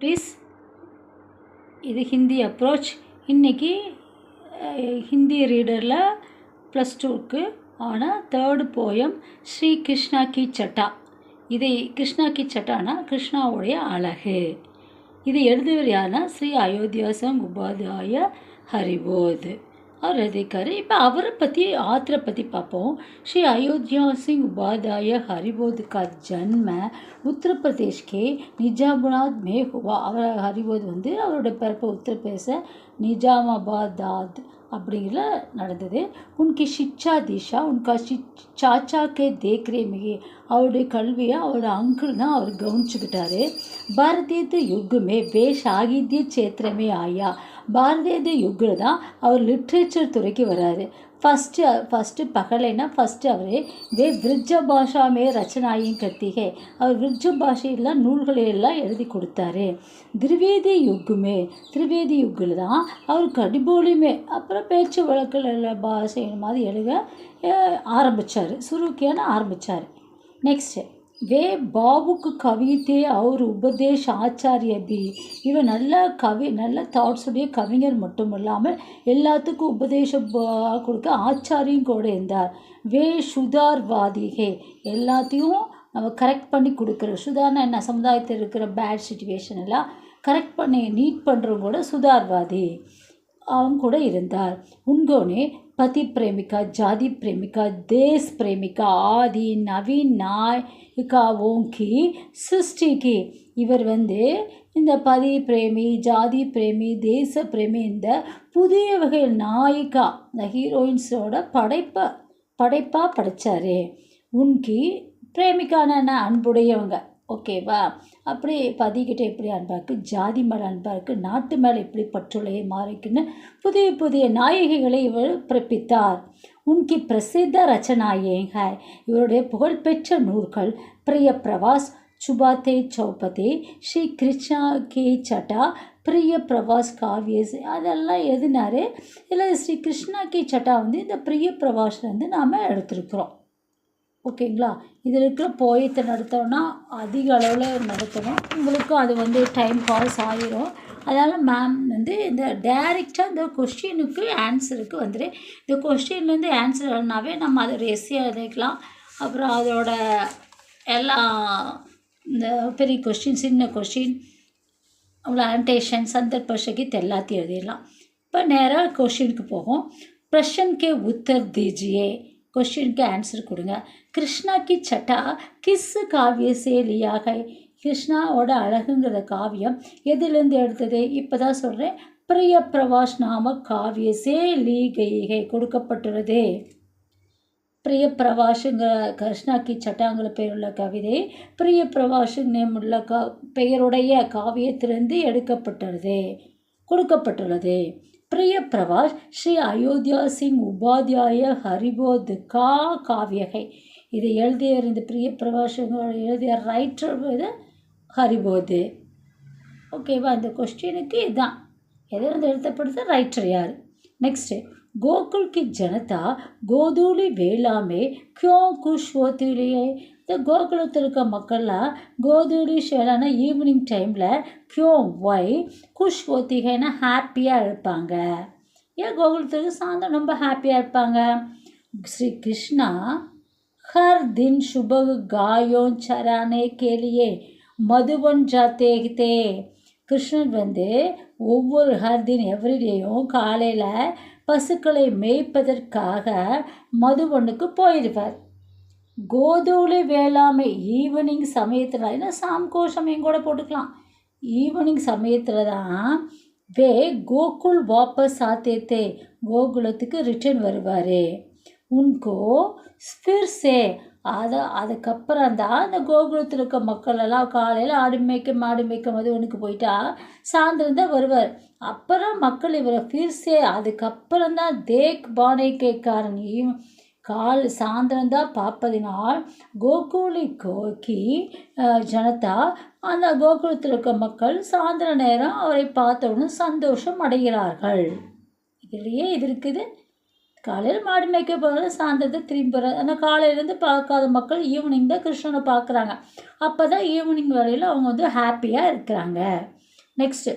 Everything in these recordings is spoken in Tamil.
குட்டீஸ், இது ஹிந்தி அப்ரோச். இன்றைக்கி ஹிந்தி ரீடரில் +2க்கு ஆன 3rd போயம் ஸ்ரீ கிருஷ்ணா கி சட்டா. இது கிருஷ்ணா கி சட்டானா கிருஷ்ணாவுடைய அழகு. இது எழுதுவர் யாருன்னா ஸ்ரீ அயோத்தியா சிங் உபாத்யாய ஹரிபோத் அவர் எழுதியிருக்காரு. இப்போ அவரை பற்றி ஆத்தரை பற்றி பார்ப்போம். ஸ்ரீ அயோத்தியா சிங் உபாத்யாய ஹரிபோத் का जन्म उत्तर प्रदेश के निजामाबाद में हुआ. அவர் ஹரிபோத் அவரோட பிறப்பு உத்தரப்பிரதேச நிஜாமாபாத் அப்படிங்கிற நடந்தது. உன்கி शिक्षा दिशा उनका चाचा के देख रहे में அவருடைய கல்வியை அவரோட அங்கிள் தான் அவர் கவனிச்சுக்கிட்டாரு. பாரதிய யுகமே வே சாகித்ய சேத்திரமே ஆயா. பாரதிய யுகில் தான் அவர் லிட்ரேச்சர் துறைக்கு வராரு. ஃபஸ்ட்டு பகலைனா ஃபஸ்ட்டு அவர் வே விருஜ பாஷாமே ரச்சனாயும் கத்திகை. அவர் விருஜ பாஷையில் நூல்களையெல்லாம் எழுதி கொடுத்தாரு. திரிவேதி யுகில் தான் அவர் கடிபோலியுமே அப்புறம் பேச்சு வழக்கில் பாஷை மாதிரி எழுத ஆரம்பித்தார். சுருக்கியான ஆரம்பித்தார். நெக்ஸ்ட்டு வே பாபுக்கு கவிதை அவர் உபதேஷ் ஆச்சாரிய பி. இவர் நல்ல தாட்ஸுடைய கவிஞர் மட்டும் இல்லாமல் எல்லாத்துக்கும் உபதேசம் கொடுக்க ஆச்சாரியும் கூட இருந்தார். வே சுதார்வாதிகே எல்லாத்தையும் நம்ம கரெக்ட் பண்ணி கொடுக்குற. சுதார்னா என்ன, சமுதாயத்தில் இருக்கிற பேட் சிச்சுவேஷன் எல்லாம் கரெக்ட் பண்ணி நீட் பண்ணுறவங்க கூட சுதார்வாதி அவங்க கூட இருந்தார். உன்கோனே पति प्रेमिका, जाति प्रेमिका, देश प्रेमिका आदि नवीन नायिकाओं की सृष्टि की. इवर இந்த பதி பிரேமி, ஜாதி பிரேமி, தேச பிரேமி இந்த புதிய வகை நாயிகா இந்த ஹீரோயின்ஸோட படைப்பாக படைத்தார். உன்கி பிரேமிக்கான அன்புடையவங்க, ஓகேவா. அப்படி பதிக்கிட்ட எப்படி அன்பாக இருக்குது, ஜாதி மேலே அன்பாக இருக்குது, நாட்டு மேலே எப்படி பற்றுளையை மாறிக்குன்னு புதிய நாயகிகளை இவர் பிறப்பித்தார். உன்கி பிரசித்த ரச்சனாயேங்க இவருடைய புகழ்பெற்ற நூல்கள் பிரிய பிரவாஸ், சுபாத்தே சௌபதி, ஸ்ரீ கிருஷ்ணா கி சட்டா, பிரிய பிரவாஸ் காவியஸ் அதெல்லாம் எழுதினார். இதில் ஸ்ரீ கிருஷ்ணா கி சட்டா இந்த பிரிய பிரவாஸ்லேருந்து நாம் எடுத்துருக்குறோம். ஓகேங்களா. இதில் இருக்கிற போயத்தை நடத்தோன்னா அதிக அளவில் நடத்தணும். உங்களுக்கும் அது டைம் பாஸ் ஆகிரும். அதனால் மேம் இந்த டைரெக்டாக இந்த கொஸ்டினுக்கு ஆன்சருக்கு இந்த கொஸ்டின்லேருந்து ஆன்சர் எழுதினாவே நம்ம அதோட எஸ்ஸே எழுதிக்கலாம். அப்புறம் அதோட எல்லா இந்த பெரிய கொஸ்டின், சின்ன கொஸ்டின், அவ்வளோ ஆன்டேஷன், சந்தர்ப்பஷகித் எல்லாத்தையும் எழுதிடலாம். இப்போ நேராக கொஸ்டினுக்கு போகும். பிரஷன் கே உத்தர் தீஜியே. क्वेश्चन के आंसर கொடுங்க. கிருஷ்ணா கி சட்டா கிஸ் காவிய சே லியா है. கிருஷ்ணாவோட அழகுங்கிற காவியம் எதிலிருந்து எடுத்தது? இப்போ தான் சொல்கிறேன். பிரிய பிரவாஸ் நாம காவிய சே லீ கை கொடுக்கப்பட்டுள்ளது. பிரிய பிரவாஷுங்கிற கிருஷ்ணா கி சட்டாங்கிற பெயருள்ள கவிதை பிரிய பிரவாஷுங்க நேமுள்ள பெயருடைய காவியத்திலிருந்து கொடுக்கப்பட்டுள்ளது. प्रिय प्रवास श्री अयोध्या सिंह उपाध्याय हरिबोध का काव्य है. इதை எழுதியவர் இந்த பிரிய பிரவாஸ் எழுதிய ரைட்டர் ஹரிபோத். ஓகேவா. இந்த கொஸ்டினுக்கு இதுதான் எதிலிருந்து எழுதப்படுது, ரைட்டர் யார். நெக்ஸ்ட்டு गोकुल की जनता गोधूली वेला में क्यों खुश होती है. இந்த கோகுலத்தில் இருக்க மக்கள்லாம் கோதூலி ஷேலான ஈவினிங் டைமில் கியோ ஒய் குஷ் ஓத்திகைன்னா ஹாப்பியாக இருப்பாங்க. ஏன் கோகுலத்துக்கு சாயந்தரம் ரொம்ப ஹாப்பியாக இருப்பாங்க? ஸ்ரீ கிருஷ்ணா ஹர் தின் சுப காயோன் சரானே கேலியே மதுவன் ஜாத்தே தே. கிருஷ்ணன் ஒவ்வொரு ஹர் தின் எவ்ரிடேயும் காலையில் பசுக்களை மேய்ப்பதற்காக மதுவனுக்கு போயிடுவார். கோதூலி வேளாமை ஈவினிங் சமயத்தில், ஏன்னா சாம்கோ சமயம் கூட போட்டுக்கலாம். ஈவினிங் சமயத்தில் தான் வே கோகுல் வாபஸ் ஆத்தேத்தே கோகுலத்துக்கு ரிட்டர்ன் வருவார். உன்கோ ஸ்பிர்சே அதுக்கப்புறம் தான் அந்த கோகுலத்தில் இருக்க மக்களெல்லாம் காலையில் ஆடு மேய்க்க மாடு மேய்க்க மதுவனுக்கு போயிட்டா சாயந்தரம் தான் வருவார். அப்புறம் மக்கள் இவரை ஃபிர்சே அதுக்கப்புறம் தான் தேக் பானைக்காரன் சாயந்தரம் தான் பார்ப்பதினால் கோகுலி கோக்கி ஜனதா அந்த கோகுலத்தில் இருக்க மக்கள் சாயந்தர நேரம் அவரை பார்த்தவுடன் சந்தோஷம் அடைகிறார்கள். இதுலேயே இது இருக்குது. காலையில் மாடு மேய்க்க போகிறது, சாயந்தரத்தை திரும்பி போகிறது. ஆனால் காலையிலேருந்து பார்க்காத மக்கள் ஈவினிங் தான் கிருஷ்ணனை பார்க்குறாங்க. அப்போ தான் ஈவினிங் வேலையில் அவங்க ஹாப்பியாக இருக்கிறாங்க. नेक्स्ट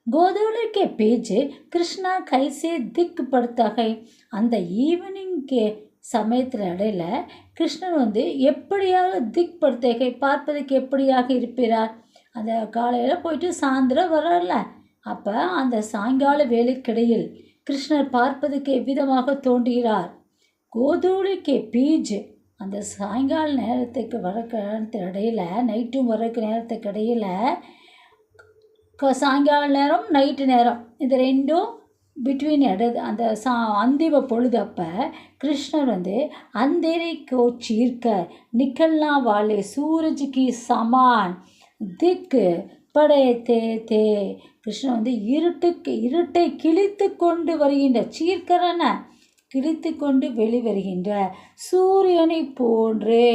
गोदूली के पीछे कृष्णा कैसे दिक पड़ता है அந்த ஈவினிங் சமயத்தில் இடையில கிருஷ்ணன் வந்து எப்படியாக திக் படுத்தகை பார்ப்பதற்கு எப்படியாக இருப்பார். அந்த காலையில் போயிட்டு சாயந்தரம் வரல, அப்போ அந்த சாயங்கால வேலைக்கிடையில் கிருஷ்ணர் பார்ப்பதற்கு எவ்விதமாக தோன்றுகிறார். கோதூளிக்கு பீஜ் அந்த சாயங்கால நேரத்துக்கு வரக்கு இடையில, நைட்டும் வரக்கு நேரத்துக்கு இடையில, சாயங்கால நேரம் நைட்டு நேரம் இது ரெண்டும் பிட்வீன் அந்த அந்திவ பொழுது அப்போ கிருஷ்ணர் வந்து अंधेरे को चीरकर निकलना वाले सूरज की समान दिक படே தே தே கிருஷ்ணன் வந்து இருட்டை கிழித்து கொண்டு வருகின்ற சீர்கரன கிழித்து கொண்டு வெளிவருகின்ற சூரியனை போன்றே.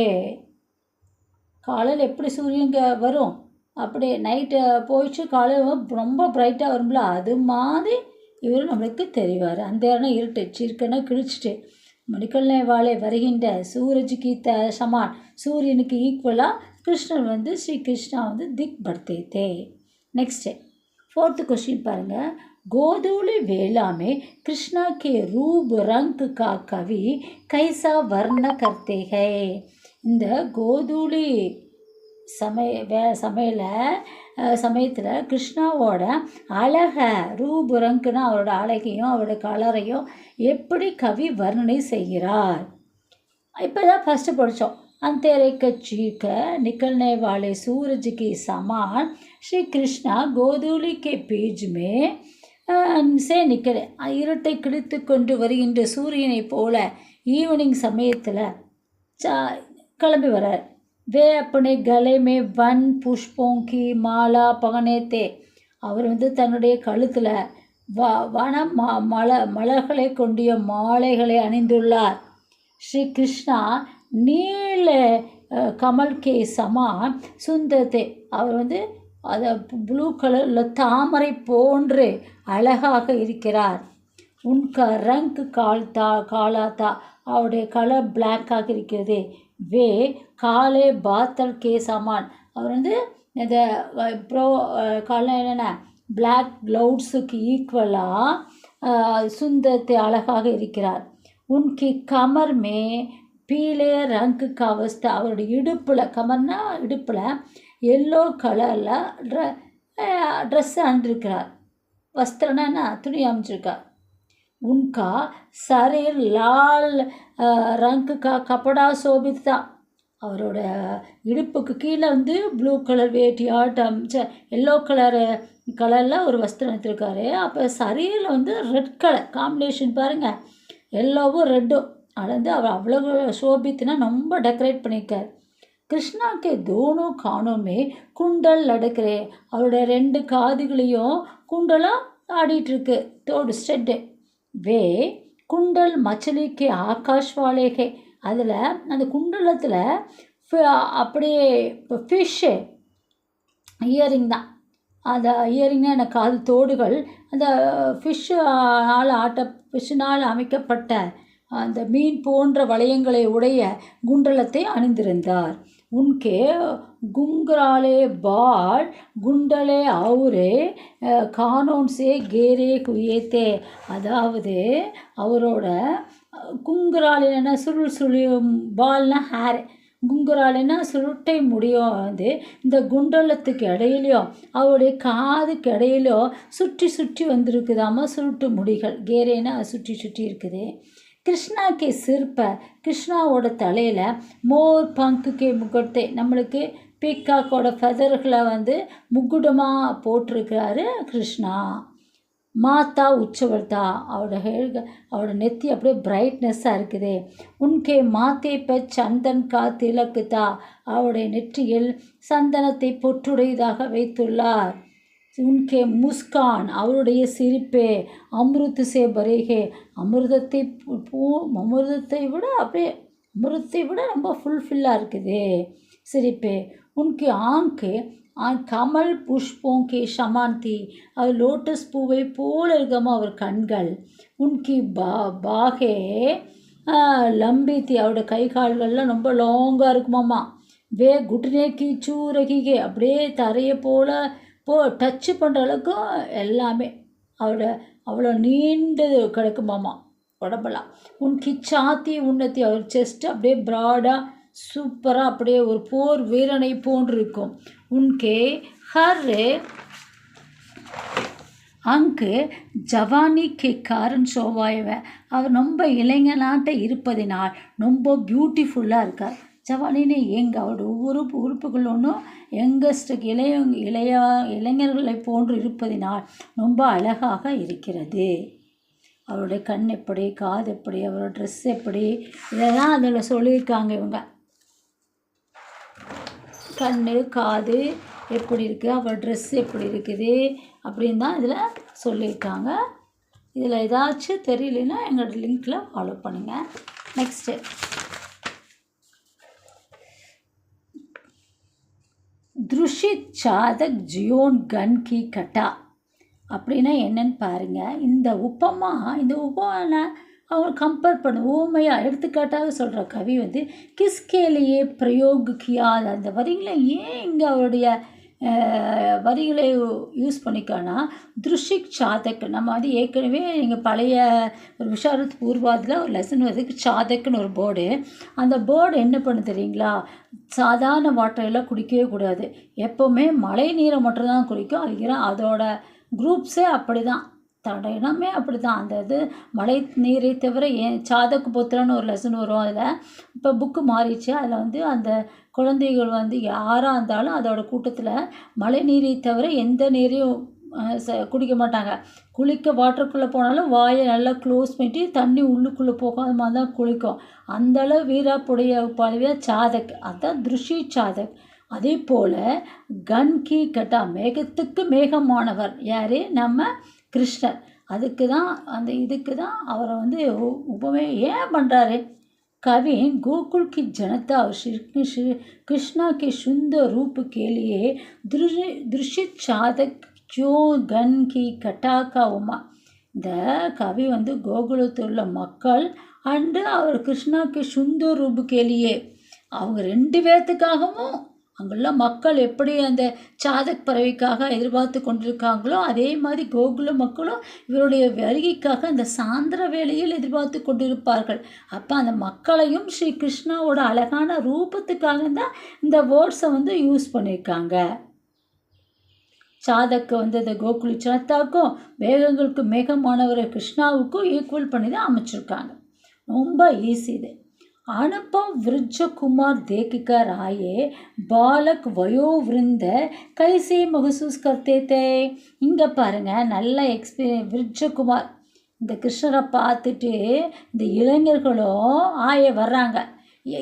காலையில் எப்படி சூரியன் வரும், அப்படியே நைட்டு போயிடுச்சு காலையில் ரொம்ப பிரைட்டாக வரும்ல, அது மாதிரி இவர் நம்மளுக்கு தெரிவார். அந்த இருட்டு சீர்கனா கிழிச்சிட்டு நிக்கல்னே வாழை வருகின்ற சூரஜுக்கு சமான் சூரியனுக்கு ஈக்குவலாக கிருஷ்ணர் வந்து ஸ்ரீ கிருஷ்ணா வந்து திக் படுத்தே. நெக்ஸ்ட்டு 4th क्वेश्चन பாருங்கள். गोधूली वेला में कृष्णा के रूप रंग का कवि कैसा वर्ण करते हैं. இந்த கோதூளி சமயத்தில் கிருஷ்ணாவோட அழகை ரூபு ரங்குன்னா அவரோட அழகையும் அவரோட கலரையும் எப்படி கவி வர்ணனை செய்கிறார். இப்போ தான் ஃபஸ்ட்டு படித்தோம். अंधेरे का चीरकर निकलने वाले सूरज के समान श्री कृष्णा गोधूली के बीच में से निकले. இருட்டை கிழித்து கொண்டு வருகின்ற சூரியனை போல ஈவினிங் சமயத்தில் கிளம்பி வரார். वे अपने गले में वन पुष्पों की माला पहने थे. அவர் வந்து தன்னுடைய கழுத்தில் வன மலர்களை கொண்டிய மாலைகளை அணிந்துள்ளார். ஸ்ரீ கிருஷ்ணா நீல கமல் கே சமான் சுந்தரத்தை அவர் வந்து அதை ப்ளூ கலரில் தாமரை போன்று அழகாக இருக்கிறார். உன்கா ரங்க் காலாத்தா அவருடைய கலர் பிளாக்காக இருக்கிறது. வே காலே பாத்தல் கே சமான் அவர் வந்து இந்த காலம் என்னென்ன பிளாக் க்ளவுட்ஸுக்கு ஈக்குவலாக சுந்தரத்தை அழகாக இருக்கிறார். உன்கி கமர் மே பீலே ரங்கு கவஸ்தா அவருடைய இடுப்பில் கமர்னா இடுப்பில் எல்லோ கலரில் ட்ரெஸ் அணிந்திருக்கிறார். வஸ்திரம்னா துணி அமைச்சிருக்கார். उनका शरीर लाल रंग का कपड़ा शोभित था. அவரோட இடுப்புக்கு கீழே வந்து ப்ளூ கலர் வேட்டியாட்டம் எல்லோ கலரில் ஒரு வஸ்திரம் எடுத்திருக்காரு. அப்போ சரீரில் வந்து ரெட் கலர் காம்பினேஷன் பாருங்கள், எல்லோவும் ரெட்டும் அளந்து அவர் அவ்வளோ சோபித்துனா ரொம்ப டெக்கரேட் பண்ணியிருக்கார். கிருஷ்ணாக்கு தோனும் காணோமே குண்டல் லடுக்கிறே அவருடைய 2 காதுகளையும் குண்டலாக ஆடிட்டுருக்கு தோடு ஸ்டெட்டு. வே குண்டல் மச்சலிக்கு ஆகாஷ் வாழேகே அதில் அந்த குண்டலத்தில் அப்படியே இப்போ ஃபிஷ்ஷு இயரிங் தான். அந்த இயரிங்னா எனக்கு காது தோடுகள் அந்த ஃபிஷ்ஷினால் அமைக்கப்பட்ட அந்த மீன் போன்ற வளையங்களை உடைய குண்டலத்தை அணிந்திருந்தார். உன்கே குங்கராலே பால் குண்டலே அவுரே கானோன்ஸே கேரே குயேத்தே அதாவது அவரோட குங்குராலினா சுருள் பால்னா ஹேர், குங்குராலினா சுருட்டை முடியும் வந்து இந்த குண்டலத்துக்கு இடையிலையும் அவருடைய காதுக்கு இடையிலையும் சுற்றி சுற்றி வந்திருக்குதாமா சுருட்டு முடிகள். கேரேனா சுற்றி சுற்றி இருக்குது. கிருஷ்ணா கே சிற்ப கிருஷ்ணாவோட தலையில் மோர் பங்குக்கு முகுட்டை நம்மளுக்கு பீக்காக்கோட ஃபெதர்களை வந்து முகுடமாக போட்டிருக்கிறாரு கிருஷ்ணா. மாதா உச்சவர்த்தா அவரோட நெத்தி அப்படியே பிரைட்னஸ்ஸாக இருக்குது. உன்கே மாத்தே ப சந்தன் கா திலக்குதா அவருடைய நெற்றியில் சந்தனத்தை பொற்றுடையதாக வைத்துள்ளார். உன்கே முஸ்கான் அவருடைய சிரிப்பே அமிர்த சே பரேகே அமிர்தத்தை விட அப்படியே அமிர்தத்தை விட ரொம்ப ஃபுல்ஃபில்லாக இருக்குது சிரிப்பே. உன்கே ஆங்கு கமல் புஷ்போங்கே ஷமாந்தி அவர் லோட்டஸ் பூவை போல இருக்கமா அவர் கண்கள். உன்கி பாகே லம்பித்தி அவரோட கை கால்கள்லாம் ரொம்ப லாங்காக இருக்குமாம்மா. வே குட்னே கி சூரகிகே அப்படியே தரையை போல் டச்சு பண்ணுற அளவுக்கும் எல்லாமே அவ்வளோ நீண்டது கிடக்குமாமா உடம்பெல்லாம். உன்கி சாத்தி உன்னத்தி, அவர் செஸ்ட்டு அப்படியே ப்ராடாக சூப்பராக அப்படியே ஒரு போர் வீரனை போன்று இருக்கும். உன்கே ஹர் அங்கு ஜவானி கே காரன் ஷோவாயவ, அவர் ரொம்ப இளைஞனாட்ட இருப்பதினால் ரொம்ப பியூட்டிஃபுல்லாக இருக்கார். ஜவானின்னு அவரோட ஒவ்வொரு உறுப்புகள் ஒன்றும் யங்கஸ்டுக்கு இளைஞர்களை போன்று இருப்பதினால் ரொம்ப அழகாக இருக்கிறது. அவருடைய கண் எப்படி, காது எப்படி, அவரோட ட்ரெஸ் எப்படி, இதெல்லாம் அதில் சொல்லியிருக்காங்க. இவங்க கண் காது எப்படி இருக்குது, அவள் ட்ரெஸ் எப்படி இருக்குது அப்படின்னு தான் இதில் சொல்லியிருக்காங்க. இதில் ஏதாச்சும் தெரியலன்னா எங்களோட லிங்க்கில் ஃபாலோ பண்ணுங்கள். நெக்ஸ்ட்டு துருஷித் சாதக் ஜியோன் கன் கி கட்டா அப்படின்னா என்னன்னு பாருங்கள். இந்த உபமான அவங்க கம்பேர் பண்ண ஊமையாக எடுத்துக்காட்டாக சொல்கிற கவி கிஸ்கேலையே பிரயோக் கியா, அந்த வரிகளை ஏன் இங்கே அவருடைய வரிகளை யூஸ் பண்ணிக்கானா, துருஷிக் சாதக், நம்ம ஏற்கனவே நீங்கள் பழைய ஒரு விஷாரத் பூர்வாதில் ஒரு லெசன் சாதக்குன்னு ஒரு போர்டு, அந்த போர்டு என்ன பண்ணு தெரியுங்களா, சாதாரண வாட்டரெல்லாம் குடிக்கவே கூடாது, எப்போவுமே மழை நீரை மட்டும்தான் குடிக்கும். அதோட குரூப்ஸே அப்படி தான், தடனமே அப்படி தான். அந்த மழை நீரை தவிர சாதக்கு புத்திரன்னு ஒரு லெசன் வரும். அதில் இப்போ புக்கு மாறிடுச்சு. அதில் அந்த குழந்தைகள் யாராக இருந்தாலும் அதோட கூட்டத்தில் மழை நீரை தவிர எந்த நீரையும் குடிக்க மாட்டாங்க. குளிக்க வாட்டருக்குள்ளே போனாலும் வாயை நல்லா க்ளோஸ் பண்ணிட்டு தண்ணி உள்ளுக்குள்ளே போகாத மாதிரி தான் குளிக்கும். அந்தளவு வீராப்புடைய பழவியாக சாதக், அதுதான் திருஷி சாதக். அதே போல் கன் கி கட்டா, மேகத்துக்கு மேகமானவர் யார், நம்ம கிருஷ்ணர். இதுக்கு தான் அவரை உபமே ஏன் பண்ணுறாரு कवि गोकुल की जनता और श्री कृष्णा के सुंदर रूप के लिए दृश्यत சாதக் क्यों गन की कटा का उमा. இந்த கவி கோகுலத்தில் உள்ள மக்கள் அண்டு அவர் கிருஷ்ணாக்கு சுந்தர் ரூபு கேலியே, அவங்க 2 பேர்த்துக்காகவும் அங்குள்ள மக்கள் எப்படி அந்த சாதக் பறவைக்காக எதிர்பார்த்து கொண்டிருக்காங்களோ அதே மாதிரி கோகுல மக்களும் இவருடைய வருகைக்காக அந்த சாயந்திர வேளையில் எதிர்பார்த்து கொண்டிருப்பார்கள். அப்போ அந்த மக்களையும் ஸ்ரீ கிருஷ்ணாவோட அழகான ரூபத்துக்காக தான் இந்த வேர்ட்ஸை யூஸ் பண்ணியிருக்காங்க. சாதக்கு இந்த கோகுலி சனத்தாக்கும் மேகங்களுக்கு மேகமானவர் கிருஷ்ணாவுக்கும் ஈக்குவல் பண்ணி தான் அமைச்சிருக்காங்க. ரொம்ப ஈஸி இது. अनुभव वृज कुमार देखकर आए बालक वयोवृंद कैसे महसूस करते थे. இங்கே பாருங்கள், நல்ல விருட்சகுமார் இந்த கிருஷ்ணரை பார்த்துட்டு இந்த இளைஞர்களும் வர்றாங்க.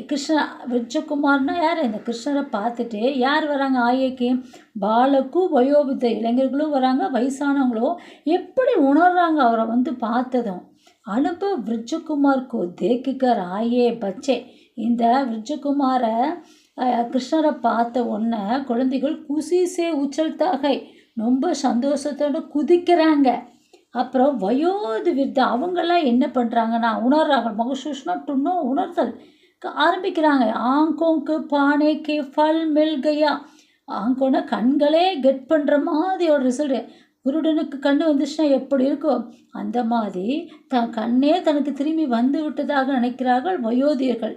கிருஷ்ண விருட்சகுமார்னா யார், இந்த கிருஷ்ணரை பார்த்துட்டு யார் வராங்க ஆயைக்கு, பாலக்கும் வயோவித இளைஞர்களும் வராங்க, வயசானவங்களும் எப்படி உணர்றாங்க அவரை பார்த்ததும். अनुभव விருட்சகுமார் को देखकर आए बच्चे, இந்த விருட்சகுமாரை கிருஷ்ணரை பார்த்த உடனே குழந்தைகள் குசிசே உச்சல்தாக ரொம்ப சந்தோஷத்தோடு குதிக்கிறாங்க. அப்புறம் வயோது விருத்த அவங்கெல்லாம் என்ன பண்ணுறாங்கன்னா உணர்றாங்க, மகசூஷ்னா டுன்னோ உணர்த்தல் ஆரம்பிக்கிறாங்க. ஆங்கோங்கு பானைக்கு ஃபல் மில் கயா, ஆங்கோன்னா கண்களே கெட் பண்ணுற மாதிரி ஒரு ரிசல்ட்டு. குருடனுக்கு கண் வந்துச்சுன்னா எப்படி இருக்கும், அந்த மாதிரி கண்ணே தனக்கு திரும்பி வந்து விட்டதாக நினைக்கிறார்கள் வயோதியர்கள்.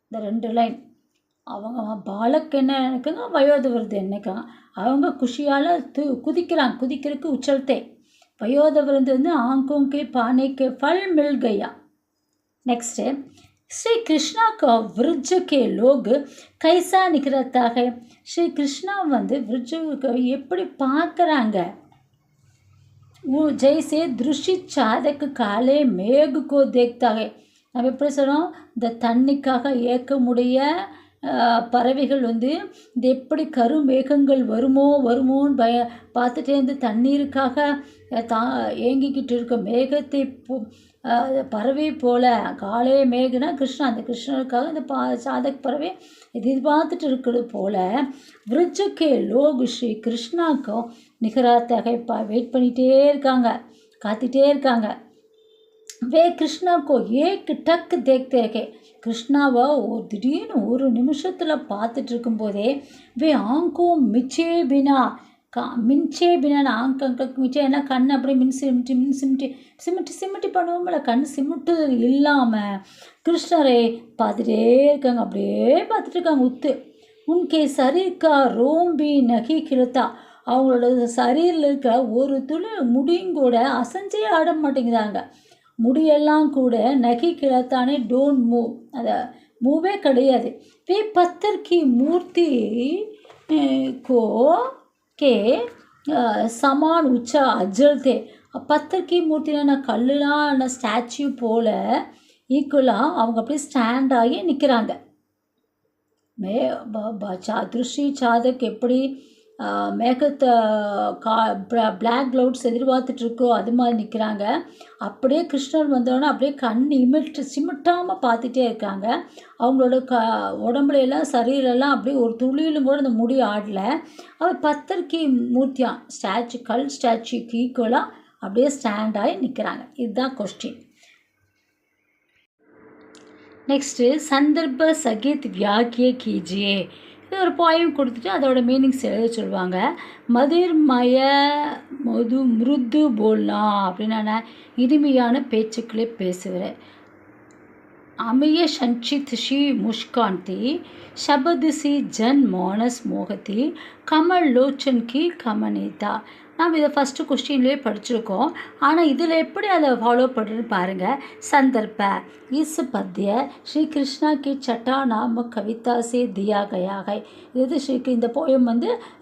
இந்த 2 லைன் அவங்க பாலக்கு என்ன நினைக்காங்க, வயோதவிரது என்னைக்காங்க, அவங்க குஷியால் குதிக்கிறதுக்கு உச்சல்தே. வயோதவிரது ஆங்கோங்கே பானைக்கு ஃபல் மில் கயா. நெக்ஸ்ட்டு श्री कृष्णा का वृज के लोग कैसा निकलता है. श्री कृष्णा वृज எப்படி பார்க்குறாங்க, जैसे दृश्यत சாதक काले मेघ को देखता है. நம்ம எப்படி சொல்கிறோம், இந்த தண்ணிக்காக ஏக்கமுடைய பறவைகள் இது எப்படி கருமேகங்கள் வருமோன்னு பார்த்துட்டே தண்ணீருக்காக ஏங்கிக்கிட்டு இருக்க மேகத்தை பறவை போல, காலே மேகனா கிருஷ்ணா, அந்த கிருஷ்ணருக்காக இந்த சாதக் பறவை எதிர்பார்த்துட்டு இருக்கிறது போல விருட்சக்கே லோகு ஸ்ரீ கிருஷ்ணாக்கும் நிகராத்தாக வெயிட் பண்ணிகிட்டே இருக்காங்க, காத்துட்டே இருக்காங்க. वे कृष्णा को एक टक देखते के கிருஷ்ணாவை திடீர்னு ஒரு நிமிஷத்தில் பார்த்துட்டு இருக்கும்போதே வே ஆங்கோ மிச்சே பினா மின்ச்சே பின்னா ஆங்கங்க மிச்சே ஏன்னா கண் அப்படியே சிமிட்டி பண்ணுவோம்ல கண் சிமிட்டு இல்லாமல் கிருஷ்ணரை பார்த்துட்டே இருக்காங்க, அப்படியே பார்த்துட்டு இருக்காங்க உத்து. உன்கே சரீர்கா ரோம்பி நகி கிழத்தா, அவங்களோட சரீரில் இருக்க ஒரு துளி முடியும் கூட அசைஞ்சே ஆட மாட்டேங்கிறாங்க. முடியெல்லாம் கூட நகி கிழத்தானே டோன்ட் மூவ், அதை மூவே கிடையாது. வே பத்தர் கி மூர்த்தி கோ கே சமான் உச்சா அஜல்தே, பத்தர் கி மூர்த்தினா கல்லுலாம் ஸ்டாச்சு போல் ஈக்குவலாக அவங்க அப்படியே ஸ்டாண்ட் ஆகி நிற்கிறாங்க. திருஷ்டி சாதக் எப்படி மேகத்தை பிளாக் க்ளவுட்ஸ் எதிர்பார்த்துட்ருக்கோ அது மாதிரி நிற்கிறாங்க. அப்படியே கிருஷ்ணர் வந்தோடனே அப்படியே கண் சிமிட்டாமல் பார்த்துட்டே இருக்காங்க. அவங்களோட உடம்புலையெல்லாம் சரீரெல்லாம் அப்படியே ஒரு துளியிலும் கூட அந்த முடி ஆடலை. அவர் பத்தர்கி மூர்த்தியா ஸ்டாச்சு கல் ஸ்டாச்சுக்கு ஈக்குவலாக அப்படியே ஸ்டாண்ட் ஆகி நிற்கிறாங்க. இதுதான் கொஸ்டின். நெக்ஸ்ட்டு சந்தர்ப்ப சகித் வியாக்கிய கீஜியே, இது ஒரு போயம் கொடுத்துட்டு அதோட மீனிங்ஸ் எழுத சொல்லுவாங்க. மதிர்மய மிருது போல்லாம் அப்படின்னா இனிமையான பேச்சுக்களை பேசுகிறேன். அமிய சஞ்சித் ஷி முஷ்காந்தி शब्द सी जन मानस मोहती कमल लोचन की कमनीता. நாம் இதை ஃபஸ்ட்டு கொஸ்டின்லேயே படிச்சிருக்கோம். ஆனால் இதில் எப்படி அதை ஃபாலோ பண்ணுறதுன்னு பாருங்கள். சந்தர்ப்ப இஸ் பத்திய ஸ்ரீ கிருஷ்ணா கி சட்டா நாம கவிதா சே தியா கயா है. இது இந்த போயம்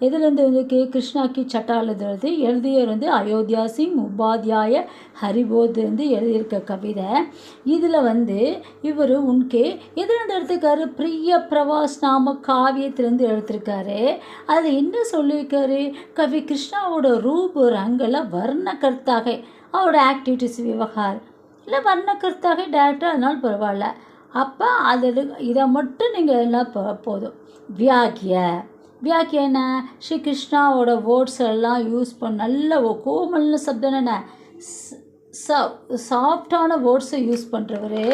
எதுலேருந்து வந்து கிருஷ்ணா கி சட்டாலேருந்து எழுதியவர் அயோத்தியா சிங் உபாத்யாய ஹரிபோத் எழுதியிருக்க கவிதை. இதில் இவர் உன்கே எதுலேருந்து எடுத்திருக்காரு, பிரிய பிரவாஸ் நாம காவியத்திலேருந்து எடுத்திருக்காரு. அது என்ன சொல்லியிருக்காரு, கவி கிருஷ்ணாவோட रूप रंगला वर्णकर्ता है और एक्टिविटीज व्यवहार இல்லை வர்ணக்கர்த்தாக டேரக்டாக அதனால் பரவாயில்ல. அப்போ அதில் இதை மட்டும் நீங்கள் எல்லாம் போதும். வியாக்கிய என்ன, ஸ்ரீ கிருஷ்ணாவோட வேர்ட்ஸ் எல்லாம் யூஸ் பண்ண நல்ல கோமல்னு சப்தம் என்ன சாஃப்டான வேர்ட்ஸை யூஸ் பண்ணுறவர்.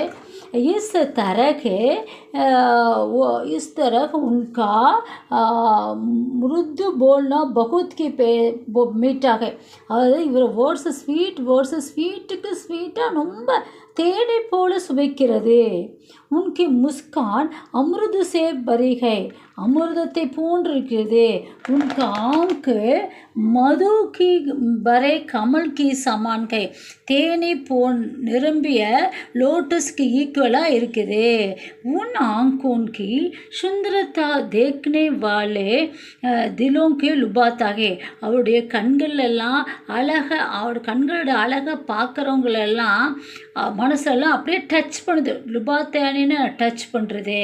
इस तरह उनका मृदु बोलना बहुत की मीठा है. अதாவது இவர் வேர்ட்ஸு ஸ்வீட்டுக்கு ஸ்வீட்டாக ரொம்ப தேனை போல சுவைக்கிறது. உன்கி முஸ்கான் அமிர்து சே பரி है, அமிர்தத்தை போன்றிருக்கிறது. உன்க ஆங்கு மது கி பரே கமல் கி சமான் கை, தேனை போன் நிரம்பிய லோட்டஸ்க்கு ஈக்குவலாக இருக்குது. உன் ஆங்கோன் கி சுந்தரத்தா தேக்னே வாலே திலோங்கே லுபாத்தாகே, அவருடைய கண்களெல்லாம் அவருடைய கண்களோட அழகை பார்க்குறவங்களெல்லாம் மனசெல்லாம் அப்படியே டச் பண்ணுது. லுபாத்தானின்னு டச் பண்ணுறது.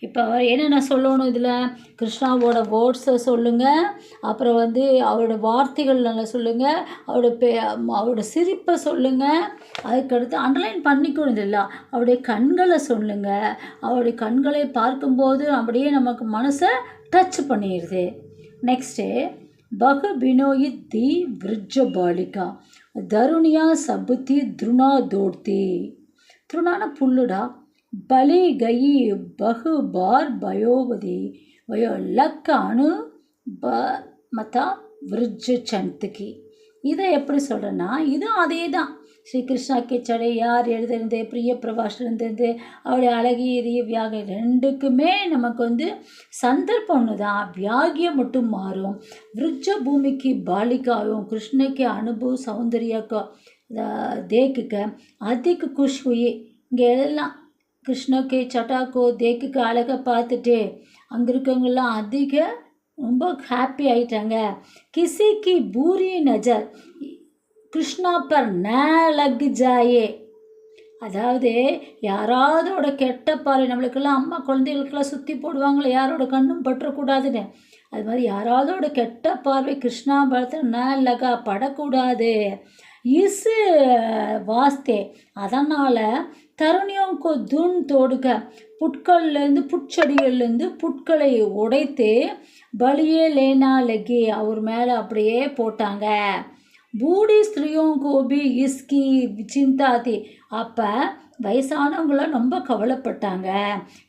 இப்போ அவர் என்னென்ன சொல்லணும், இதில் கிருஷ்ணாவோட வேர்ட்ஸை சொல்லுங்கள், அப்புறம் அவரோட வார்த்தைகள் நல்லா சொல்லுங்கள், அவரோட சிரிப்பை சொல்லுங்கள், அதுக்கடுத்து அண்டர்லைன் பண்ணிக்கணும் இல்லை அவருடைய கண்களை சொல்லுங்கள். அவருடைய கண்களை பார்க்கும்போது அப்படியே நமக்கு மனசை டச் பண்ணிடுது. நெக்ஸ்ட்டு பகு பினோயி தி விருஜ பாலிகா தருணியா சபுத்தி திருணா தோட்தி. திருணான புல்லுடா. பலி கயி பகு பார் பயோவதி வயோ லக்க அணு மதா விருஜ சந்துக்கி. இதை எப்படி சொல்கிறேன்னா, இதுவும் அதே தான். ஸ்ரீ கிருஷ்ணா கே சடை யார் எழுதிருந்து பிரிய பிரபாஷ்லேருந்து அவருடைய அழகிய வியாகை ரெண்டுக்குமே நமக்கு சந்தர்ப்பம் ஒன்று தான். வியாகியம் மட்டும் மாறும். விருஜ பூமிக்கு பாலிகாவும் கிருஷ்ணக்கு அனுபவ சௌந்தர்யக்கோ தேக்குக்க அதிக குஷ் हुई. இங்கே எல்லாம் கிருஷ்ணக்கு சட்டாக்கோ தேக்குக்கு அழகை பார்த்துட்டு அங்கே இருக்கவங்கெல்லாம் அதிக ரொம்ப ஹாப்பி ஆயிட்டாங்க. கிசிக்கு பூரி நஜர் கிருஷ்ணா பர் ந லக் ஜாயே, அதாவது யாராவதோட கெட்ட பார்வை, நம்மளுக்கெல்லாம் அம்மா குழந்தைகளுக்கெல்லாம் சுற்றி போடுவாங்களே யாரோட கண்ணும் பற்றக்கூடாதுன்னு, அது மாதிரி யாராவதோட கெட்ட பார்வை கிருஷ்ணா படத்தில் ந லகா படக்கூடாது. இஸ் வாஸ்தே அதனால் தருணியோங்கோ துன் தோடுக புட்கள்லேருந்து புட்செடிகள்லேருந்து புட்களை உடைத்து பலியே லேனா லெகி அவர் மேலே அப்படியே போட்டாங்க. बूढ़ी स्त्रियों को भी इसकी चिंता थी. அப்போ வயசானவங்களாம் ரொம்ப கவலைப்பட்டாங்க.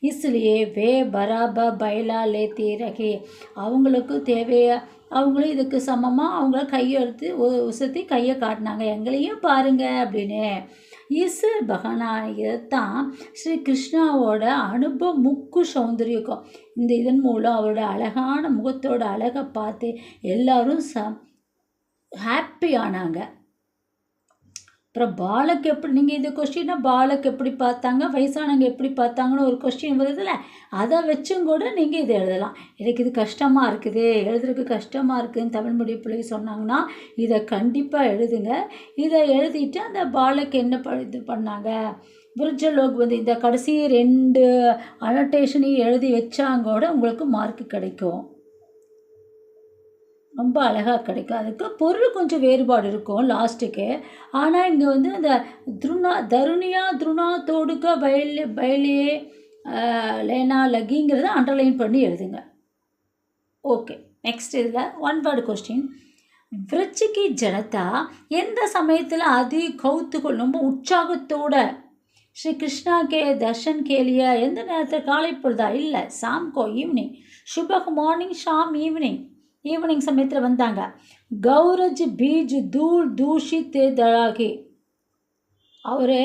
इसलिए वे बराबर बैला लेती रही. அவங்களுக்கு அவங்களும் இதுக்கு சமமாக அவங்கள கையெடுத்து உசத்தி கையை காட்டினாங்க, எங்களையும் பாருங்க அப்படின்னு. இசு பகனா இதைத்தான் ஸ்ரீ கிருஷ்ணாவோட அனுபவ முக்கு சௌந்தரியம். இதன் மூலம் அவரோட அழகான முகத்தோட அழகை பார்த்து எல்லாரும் ஹாப்பி ஆனாங்க. அப்புறம் பாலக் எப்படி, நீங்கள் இந்த கொஸ்டினை பாலக் எப்படி பார்த்தாங்க, வயசானவங்க எப்படி பார்த்தாங்கன்னு ஒரு கொஸ்டின் வருதுல்ல, அதை வச்சும் கூட நீங்கள் இதை எழுதலாம். எனக்கு இது கஷ்டமாக இருக்குது, எழுதுறதுக்கு கஷ்டமாக இருக்குதுன்னு தமிழ் மீடியம் பிள்ளை சொன்னாங்கன்னா இதை கண்டிப்பாக எழுதுங்க. இதை எழுதிட்டு அந்த பாலக் என்ன இது பண்ணாங்க, விருஜலோக் இந்த கடைசி 2 அனோட்டேஷனையும் எழுதி வச்சாங்கூட உங்களுக்கு மார்க் கிடைக்கும், ரொம்ப அழகாக கிடைக்கும். அதுக்கு பொருள் கொஞ்சம் வேறுபாடு இருக்கும் லாஸ்ட்டுக்கு. ஆனால் இங்கே அந்த தருணியா துருணா தோடுக்க பயிலே லேனா லகிங்கிறத அண்டர்லைன் பண்ணி எழுதுங்க. ஓகே, நெக்ஸ்ட் இதில் 1 வேர்டு கொஸ்டின். விருச்சிகி ஜனதா எந்த சமயத்தில் கௌத்துகள் ரொம்ப உற்சாகத்தோட ஸ்ரீ கிருஷ்ணா தர்ஷன் கேலியா எந்த நேரத்தில் காலை பொழுதா இல்லை Samco evening, சுபக் morning Sham evening சமயத்தில் வந்தாங்க. கௌரஜ் பீஜ் தூள் தூஷித் தழாகி, அவர்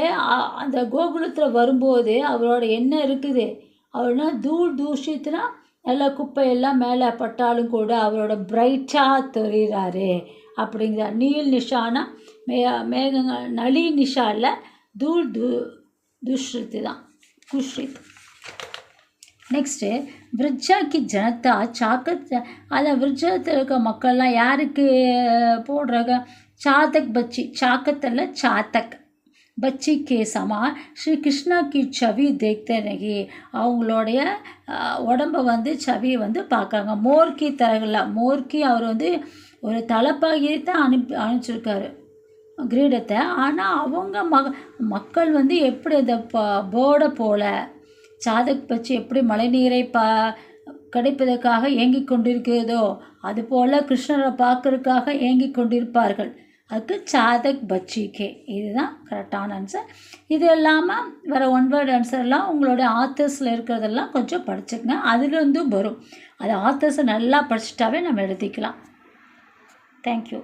அந்த கோகுலத்தில் வரும்போது அவரோட என்ன இருக்குது, அவர்னா தூள் தூஷித்னா நல்லா குப்பையெல்லாம் மேலே பட்டாலும் கூட அவரோட பிரைட்டாக தெரிகிறாரு அப்படிங்கிற. நீல் நிஷானா மேகங்கள், நளி நிஷா இல்லை, தூள் துஷ்ரித்து தான், குஷ்ரித். நெக்ஸ்ட்டு விருஜாக்கி ஜனதா சாக்கத், அந்த விருஜத்தில் இருக்க மக்கள்லாம் யாருக்கு போடுறாங்க, சாதக் பச்சி, சாக்கத்தில் சாத்தக் பச்சி கே சமா ஸ்ரீ கிருஷ்ணா கி சவி தேக்தே நகி, அவங்களுடைய உடம்பை சவியை பார்க்குறாங்க. மோர்க்கி தரகல, மோர்க்கி அவர் ஒரு தலைப்பாகியை தான் அனுப்பிச்சிருக்காரு கிரீடத்தை. ஆனால் அவங்க மக்கள் எப்படி அந்த போர்டை போல சாதக் பச்சி எப்படி மழைநீரை கிடைப்பதற்காக ஏங்கிக் கொண்டிருக்கிறதோ அதுபோல் கிருஷ்ணரை பார்க்கறதுக்காக ஏங்கிக் கொண்டிருப்பார்கள். அதுக்கு சாதக் பச்சிக்கே, இதுதான் கரெக்டான ஆன்சர். இது இல்லாமல் வேறு 1 வேர்டு ஆன்சர்லாம் உங்களோட ஆத்தர்ஸில் இருக்கிறதெல்லாம் கொஞ்சம் படிச்சுக்கங்க, அதுலேருந்தும் வரும். அது ஆத்தர்ஸை நல்லா படிச்சுட்டாவே நம்ம எழுதிக்கலாம். தேங்க்யூ.